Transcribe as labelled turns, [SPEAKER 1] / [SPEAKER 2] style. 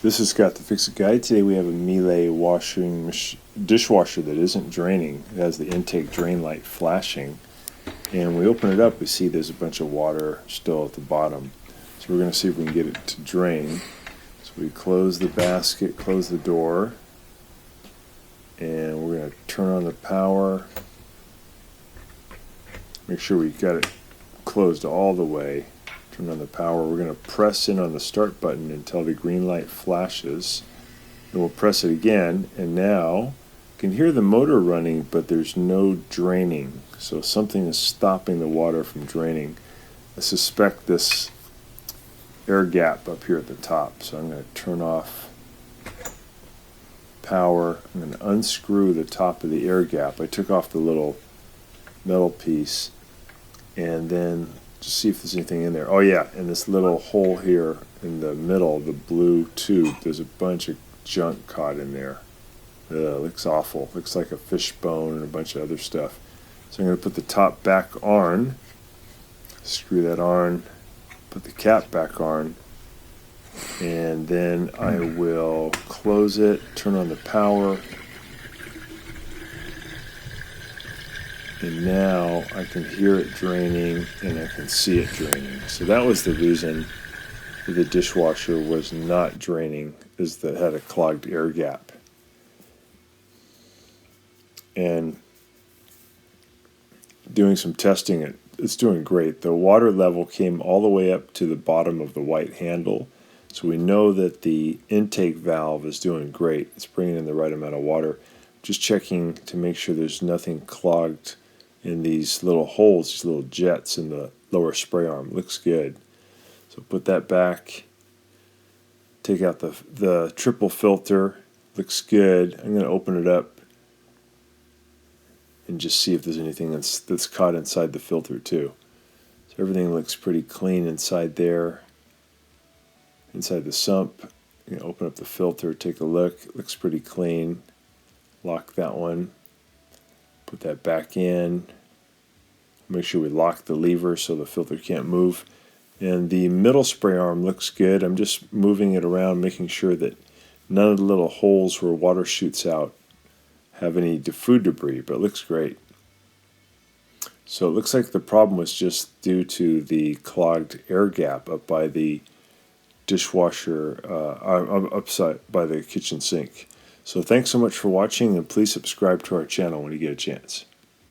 [SPEAKER 1] This is Scott the Fix It Guy. Today we have a Miele dishwasher that isn't draining. It has the intake drain light flashing. And when we open it up, we see there's a bunch of water still at the bottom. So we're going to see if we can get it to drain. So we close the basket, close the door, and we're going to turn on the power. Make sure we got it closed all the way. Turn on the power. We're going to press in on the start button until the green light flashes. And we'll press it again, and now you can hear the motor running, but there's no draining. So something is stopping the water from draining. I suspect this air gap up here at the top. So I'm going to turn off power. I'm going to unscrew the top of the air gap. I took off the little metal piece, and then just see if there's anything in there. Oh yeah, in this little hole here in the middle, the blue tube, there's a bunch of junk caught in there. Looks awful. Looks like a fish bone and a bunch of other stuff. So I'm going to put the top back on, screw that on, put the cap back on, and then I will close it, turn on the power, and now I can hear it draining and I can see it draining. So that was the reason the dishwasher was not draining, is that it had a clogged air gap. And doing some testing, it's doing great. The water level came all the way up to the bottom of the white handle. So we know that the intake valve is doing great. It's bringing in the right amount of water. Just checking to make sure there's nothing clogged in these little holes, these little jets in the lower spray arm. Looks good. So put that back. Take out the triple filter. Looks good. I'm going to open it up and just see if there's anything that's caught inside the filter too. So everything looks pretty clean inside there. Inside the sump. You know, open up the filter, take a look. It looks pretty clean. Lock that one. Put that back in. Make sure we lock the lever so the filter can't move. And the middle spray arm looks good. I'm just moving it around, making sure that none of the little holes where water shoots out have any food debris, but it looks great. So it looks like the problem was just due to the clogged air gap up by the dishwasher, upside by the kitchen sink. So thanks so much for watching, and please subscribe to our channel when you get a chance.